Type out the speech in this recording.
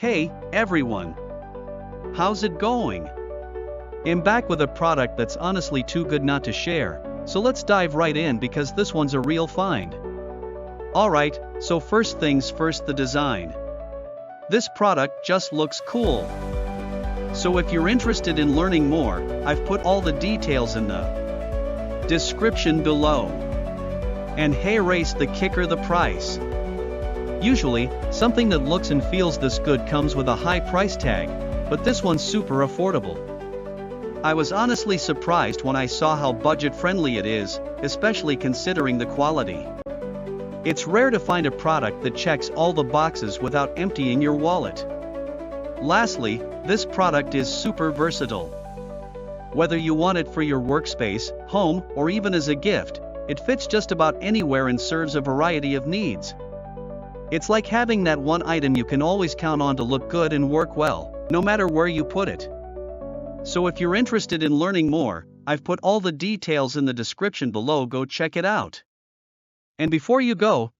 Hey, everyone! How's it going? I'm back with a product that's honestly too good not to share, so let's dive right in because this one's a real find. Alright, so first things first, the design. This product just looks cool. So if you're interested in learning more, I've put all the details in the description below. And hey, race the kicker, the price. Usually, something that looks and feels this good comes with a high price tag, but this one's super affordable. I was honestly surprised when I saw how budget-friendly it is, especially considering the quality. It's rare to find a product that checks all the boxes without emptying your wallet. Lastly, this product is super versatile. Whether you want it for your workspace, home, or even as a gift, it fits just about anywhere and serves a variety of needs. It's like having that one item you can always count on to look good and work well, no matter where you put it. So if you're interested in learning more, I've put all the details in the description below, go check it out. And before you go,